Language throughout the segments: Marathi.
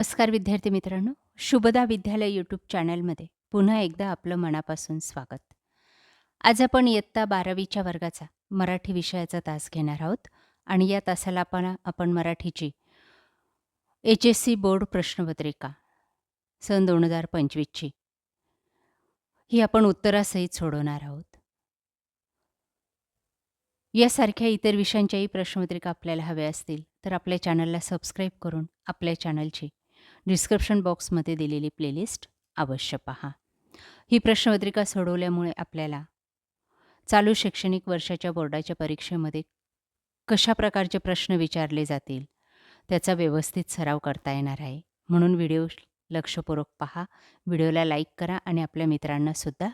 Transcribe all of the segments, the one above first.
नमस्कार विद्यार्थी मित्रांनो, शुभदा विद्यालय यूट्यूब चॅनलमध्ये पुन्हा एकदा आपलं मनापासून स्वागत. आज आपण इयत्ता 12वीच्या वर्गाचा मराठी विषयाचा तास घेणार आहोत आणि या तासाला आपण मराठीची HSC बोर्ड प्रश्नपत्रिका सन 2025ची ही आपण उत्तरासहित सोडवणार आहोत. यासारख्या इतर विषयांच्याही प्रश्नपत्रिका आपल्याला हव्या असतील तर आपल्या चॅनलला सबस्क्राईब करून आपल्या चॅनलची डिस्क्रिप्शन बॉक्समध्ये दिलेली प्लेलिस्ट अवश्य पहा. ही प्रश्नपत्रिका सोडवल्यामुळे आपल्याला चालू शैक्षणिक वर्षाच्या बोर्डाच्या परीक्षेमध्ये कशा प्रकारचे प्रश्न विचारले जातील त्याचा व्यवस्थित सराव करता येणार आहे. म्हणून व्हिडिओ लक्षपूर्वक पहा, व्हिडिओला लाईक करा आणि आपल्या मित्रांनासुद्धा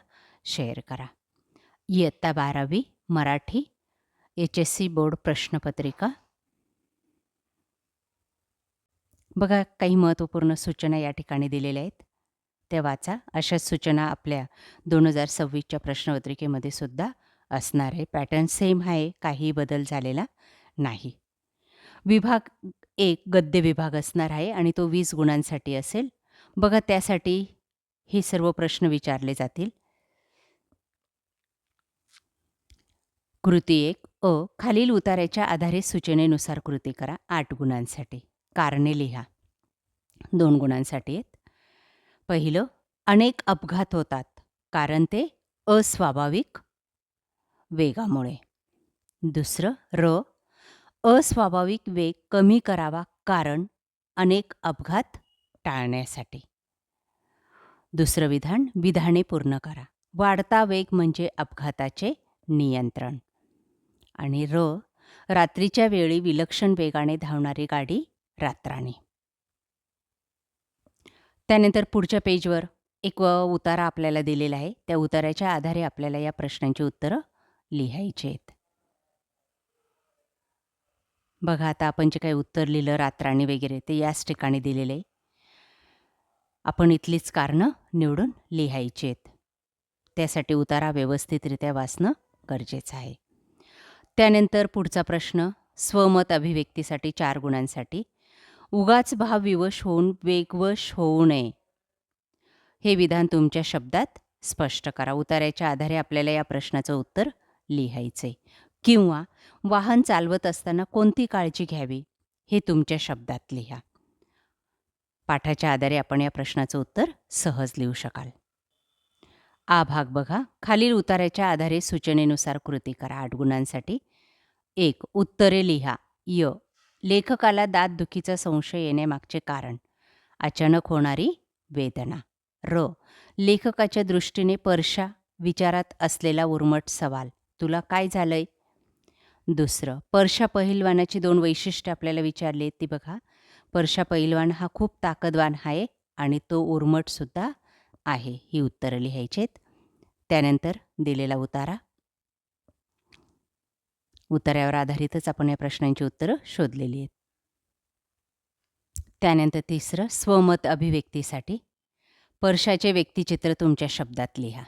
शेअर करा. इयत्ता 12वी मराठी HSC बोर्ड प्रश्नपत्रिका. बघा, काही महत्त्वपूर्ण सूचना या ठिकाणी दिलेल्या आहेत, त्या वाचा. अशाच सूचना आपल्या 2026च्या प्रश्नपत्रिकेमध्ये सुद्धा असणार आहे. पॅटर्न सेम आहे, काही बदल झालेला नाही. विभाग 1 गद्य विभाग असणार आहे आणि तो 20 गुणांसाठी असेल. बघा, त्यासाठी हे सर्व प्रश्न विचारले जातील. कृती 1 खालील उताऱ्याच्या आधारे सूचनेनुसार कृती करा. 8 गुणांसाठी. कारणे लिहा. 2 गुणांसाठी आहेत. पहिलं, अनेक अपघात होतात कारण ते अस्वाभाविक वेगामुळे. दुसरं, अस्वाभाविक वेग कमी करावा कारण अनेक अपघात टाळण्यासाठी. दुसरं विधान, विधाने पूर्ण करा. वाढता वेग म्हणजे अपघाताचे नियंत्रण. आणि रात्रीच्या वेळी विलक्षण वेगाने धावणारी गाडी रात्राणी. त्यानंतर पुढच्या पेजवर एक उतारा आपल्याला दिलेला आहे. त्या उताऱ्याच्या आधारे आपल्याला या प्रश्नांची उत्तरं लिहायची आहेत. बघा, आता आपण जे काही उत्तर लिहिलं रात्राणी वगैरे ते याच ठिकाणी दिलेलं आहे. आपण इथलीच कारणं निवडून लिहायची आहेत. त्यासाठी उतारा व्यवस्थितरित्या वाचणं गरजेचं आहे. त्यानंतर पुढचा प्रश्न, स्वमत अभिव्यक्तीसाठी 4 गुणांसाठी. उगाच भावविवश होऊन वेगवश होऊ नये हे विधान तुमच्या शब्दात स्पष्ट करा. उतार्याच्या आधारे आपल्याला या प्रश्नाचं उत्तर लिहायचे. किंवा वाहन चालवत असताना कोणती काळजी घ्यावी हे तुमच्या शब्दात लिहा. पाठाच्या आधारे आपण या प्रश्नाचं उत्तर सहज लिहू शकाल. आ भाग बघा, खालील उतार्याच्या आधारे सूचनेनुसार कृती करा. 8 गुणांसाठी. 1 उत्तरे लिहा. लेखकाला दातदुखीचा संशय येण्यामागचे कारण. अचानक होणारी वेदना. लेखकाच्या दृष्टीने परशा विचारात असलेला उर्मट सवाल. तुला काय झालंय? दुसरं, परशा पहिलवानाची 2 वैशिष्ट्ये आपल्याला विचारली आहेत ती बघा. परशा पहिलवान हा खूप ताकदवान आहे आणि तो उर्मटसुद्धा आहे. ही उत्तरं लिहायची आहेत. त्यानंतर दिलेला उतारा. उतार्यावर आधारितच आपण या प्रश्नांची उत्तरं शोधलेली आहेत. त्यानंतर तिसरं, स्वमत अभिव्यक्तीसाठी परशाचे व्यक्तिचित्र तुमच्या शब्दात लिहा.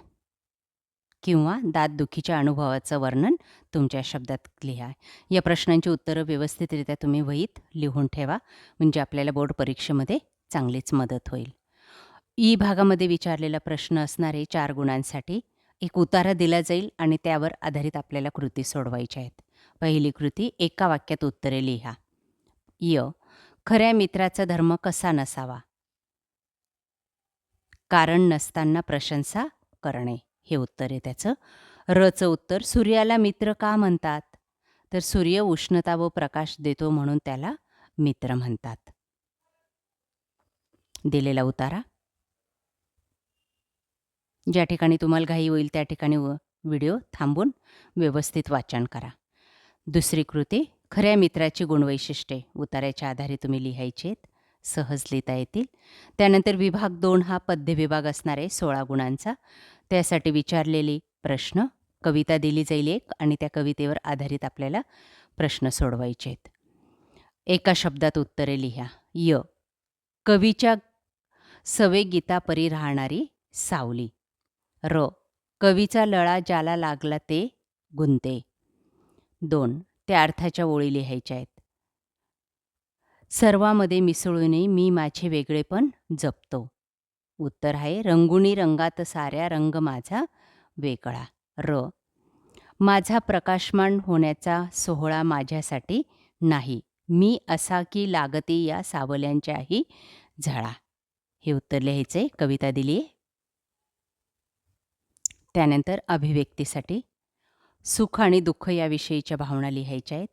किंवा दातदुखीच्या अनुभवाचं वर्णन तुमच्या शब्दात लिहा. या प्रश्नांची उत्तरं व्यवस्थितरित्या तुम्ही वहीत लिहून ठेवा, म्हणजे आपल्याला बोर्ड परीक्षेमध्ये चांगलीच मदत होईल. ई भागामध्ये विचारलेला प्रश्न असणारे 4 गुणांसाठी. एक उतारा दिला जाईल आणि त्यावर आधारित आपल्याला कृती सोडवायच्या आहेत. पहिली कृती, एका वाक्यात उत्तरे लिहा. खऱ्या मित्राचा धर्म कसा नसावा? कारण नसताना प्रशंसा करणे हे उत्तर आहे त्याचं. रचं उत्तर, सूर्याला मित्र का म्हणतात? तर सूर्य उष्णता व प्रकाश देतो म्हणून त्याला मित्र म्हणतात. दिलेला उतारा. ज्या ठिकाणी तुम्हाला घाई होईल त्या ठिकाणी व्हिडिओ थांबून व्यवस्थित वाचन करा. दुसरी कृती, खऱ्या मित्राची गुणवैशिष्ट्ये उतार्याच्या आधारे तुम्ही लिहायची आहेत. सहज लिहिता येतील. त्यानंतर विभाग 2 हा पद्य विभाग असणार आहे 16 गुणांचा. त्यासाठी विचारलेली प्रश्न, कविता दिली जाईल एक आणि त्या कवितेवर आधारित आपल्याला प्रश्न सोडवायचे आहेत. एका शब्दात उत्तरे लिहा. कवीच्या सवे गीतापरी राहणारी सावली. कवीचा लळा ज्याला लागला ते गुंते. 2 त्या अर्थाच्या ओळी लिहायच्या आहेत. सर्वामध्ये मिसळूनही मी माझे वेगळेपण जपतो. उत्तर आहे रंगुणी रंगात साऱ्या रंग माझा वेगळा. र. माझा प्रकाशमान होण्याचा सोहळा माझ्यासाठी नाही. मी असा की लागती या सावल्यांच्याही झळा. हे उत्तर लिहायचे. कविता दिली आहे. त्यानंतर अभिव्यक्तीसाठी सुख आणि दुःख याविषयीच्या भावना लिहायच्या आहेत.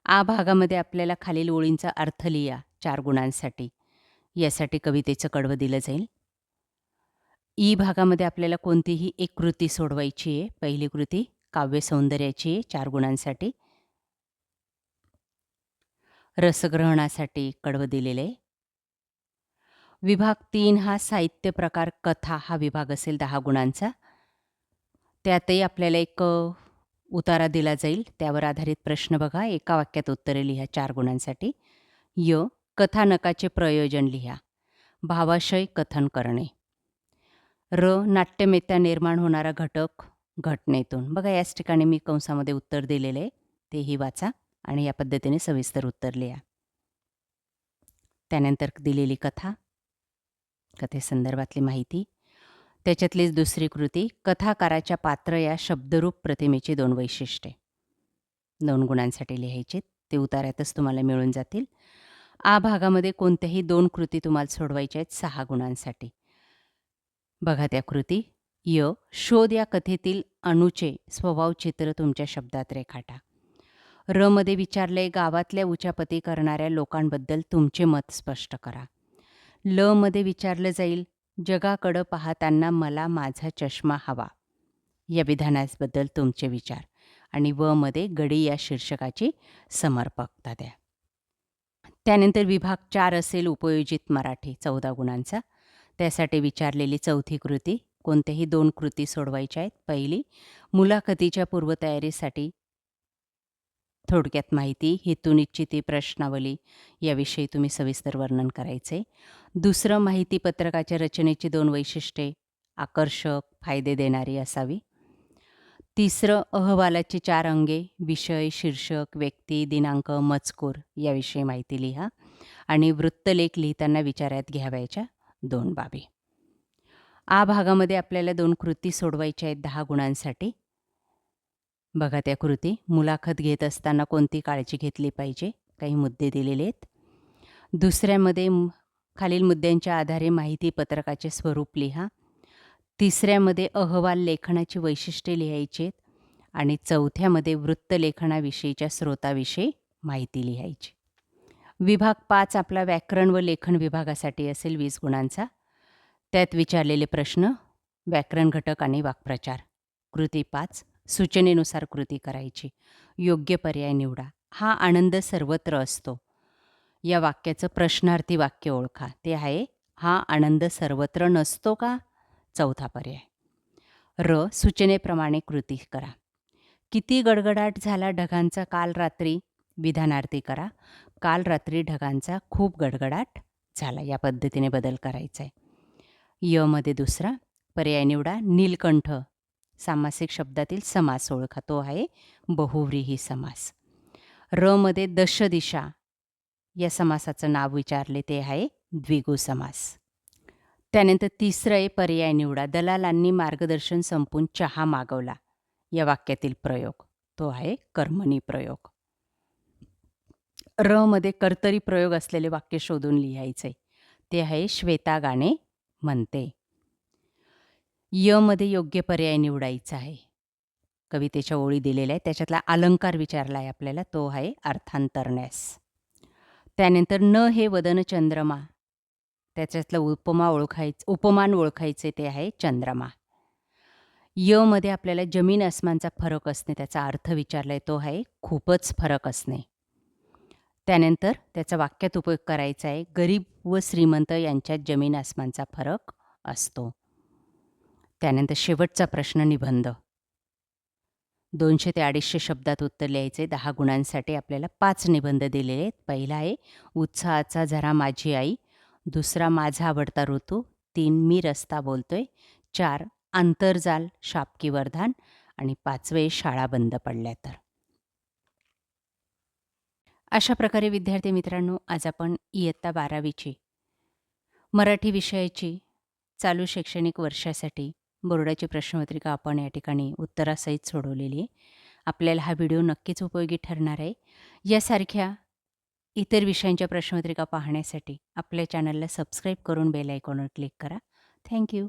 आ भागामध्ये आपल्याला खालील ओळींचा अर्थ लिहा 4 गुणांसाठी. यासाठी कवितेचं कडवं दिलं जाईल. ई भागामध्ये आपल्याला कोणतीही एक कृती सोडवायची आहे. पहिली कृती काव्य सौंदर्याची आहे 4 गुणांसाठी. रसग्रहणासाठी कडवं दिलेलं आहे. विभाग 3 हा साहित्य प्रकार कथा हा विभाग असेल 10 गुणांचा. त्यातही आपल्याला एक उतारा दिला जाईल. त्यावर आधारित प्रश्न बघा. एका वाक्यात उत्तरे लिहा 4 गुणांसाठी. य. कथानकाचे प्रयोजन लिहा. भावाशय कथन करणे. र. नाट्यमेत्या निर्माण होणारा घटक घटनेतून. बघा याच ठिकाणी मी कंसामध्ये उत्तर दिलेले आहे. तेही वाचा आणि या पद्धतीने सविस्तर उत्तर लिहा. त्यानंतर दिलेली कथा, कथेसंदर्भातली माहिती. त्याच्यातलीच दुसरी कृती कथाकाराच्या पात्र या शब्दरूप प्रतिमेची 2 वैशिष्ट्ये 2 गुणांसाठी लिहायची. ते उतार्यातच तुम्हाला मिळून जातील. आ भागामध्ये कोणत्याही 2 कृती तुम्हाला सोडवायच्या आहेत 6 गुणांसाठी. बघा त्या कृती. य. शोध या कथेतील अणूचे स्वभावचित्र तुमच्या शब्दात रेखाटा. र. मध्ये विचारले गावातल्या उचापती करणाऱ्या लोकांबद्दल तुमचे मत स्पष्ट करा. ल. मध्ये विचारलं जाईल जगाकडं पाहताना मला माझा चष्मा हवा. या विधानाबद्दल तुमचे विचार. आणि व. मध्ये गडी या शीर्षकाची समर्पकता द्या. त्यानंतर विभाग 4 असेल उपयोजित मराठी 14 गुणांचा. त्यासाठी विचारलेली चौथी कृती. कोणत्याही 2 कृती सोडवायच्या आहेत. पहिली मुलाखतीच्या पूर्वतयारीसाठी थोडक्यात माहिती, हेतुनिश्चिती, प्रश्नावली याविषयी तुम्ही सविस्तर वर्णन करायचे. दुसरं माहितीपत्रकाच्या रचनेची 2 वैशिष्ट्ये आकर्षक, फायदे देणारी असावी. तिसरं अहवालाची 4 अंगे विषय, शीर्षक, व्यक्ती, दिनांक, मजकूर याविषयी माहिती लिहा. आणि वृत्तलेख लिहिताना विचारात घ्यावयाच्या 2 बाबी. आ भागामध्ये आपल्याला 2 कृती सोडवायच्या आहेत 10 गुणांसाठी. बघा त्या कृती. मुलाखत घेत असताना कोणती काळजी घेतली पाहिजे. काही मुद्दे दिलेले आहेत. दुसऱ्यामध्ये खालील मुद्द्यांच्या आधारे माहिती पत्रकाचे स्वरूप लिहा. तिसऱ्यामध्ये अहवाल लेखनाची वैशिष्ट्ये लिहायची आहेत. आणि चौथ्यामध्ये वृत्तलेखनाविषयीच्या स्रोताविषयी माहिती लिहायची. विभाग 5 आपला व्याकरण व लेखन विभागासाठी असेल 20 गुणांचा. त्यात विचारलेले प्रश्न व्याकरण घटक आणि वाक्प्रचार. कृती 5 सूचनेनुसार कृती करायची. योग्य पर्याय निवडा. हा आनंद सर्वत्र असतो. या वाक्याचं प्रश्नार्थी वाक्य ओळखा. ते आहे हा आनंद सर्वत्र नसतो का? चौथा पर्याय. र. सूचनेप्रमाणे कृती करा. किती गडगडाट झाला ढगांचा काल रात्री? विधानार्थी करा. काल रात्री ढगांचा खूप गडगडाट झाला. या पद्धतीने बदल करायचा आहे. य. मध्ये दुसरा पर्याय निवडा. नीलकंठ सामासिक शब्दातील समास ओळखा. तो आहे बहुव्रीही समास. र. मध्ये दशदिशा या समासाचं नाव विचारले. ते आहे द्विगु समास. त्यानंतर तिसरं आहे पर्याय निवडा. दलालांनी मार्गदर्शन संपून चहा मागवला. या वाक्यातील प्रयोग. तो आहे कर्मणी प्रयोग. र. मध्ये कर्तरी प्रयोग असलेले वाक्य शोधून लिहायचे. ते आहे श्वेता गाणे म्हणते. य. मध्ये योग्य पर्याय निवडायचा आहे. कवितेच्या ओळी दिलेल्या आहेत. त्याच्यातला अलंकार विचारला आहे आपल्याला. तो आहे अर्थांतरण्यास. त्यानंतर न हे वदन चंद्रमा. त्याच्यातलं उपमान ओळखायचे. ते आहे चंद्रमा. य. मध्ये आपल्याला जमीन अस्मानचा फरक असणे. त्याचा अर्थ विचारला आहे. तो आहे खूपच फरक असणे. त्यानंतर त्याचा वाक्यात उपयोग करायचा आहे. गरीब व श्रीमंत यांच्यात जमीन अस्मानचा फरक असतो. त्यानंतर शेवटचा प्रश्न निबंध. 200 ते 250 शब्दात उत्तर लिहायचे. 10 गुणांसाठी आपल्याला 5 निबंध दिलेले आहेत. पहिला आहे उत्साहाचा झरा माझी आई. दुसरा माझा आवडता ऋतू. 3 मी रस्ता बोलतोय. 4 आंतरजाल शापकी वरदान. आणि 5वे शाळा बंद पडल्या तर. अशा प्रकारे विद्यार्थी मित्रांनो, आज आपण इयत्ता 12वीची मराठी विषयाची चालू शैक्षणिक वर्षासाठी बोर्डाची प्रश्नपत्रिका आपण या ठिकाणी उत्तरासहित सोडवलेली आहे. आपल्याला हा व्हिडिओ नक्कीच उपयोगी ठरणार आहे. यासारख्या इतर विषयांच्या प्रश्नपत्रिका पाहण्यासाठी आपल्या चॅनलला सबस्क्राईब करून बेल आयकॉनवर क्लिक करा. Thank you.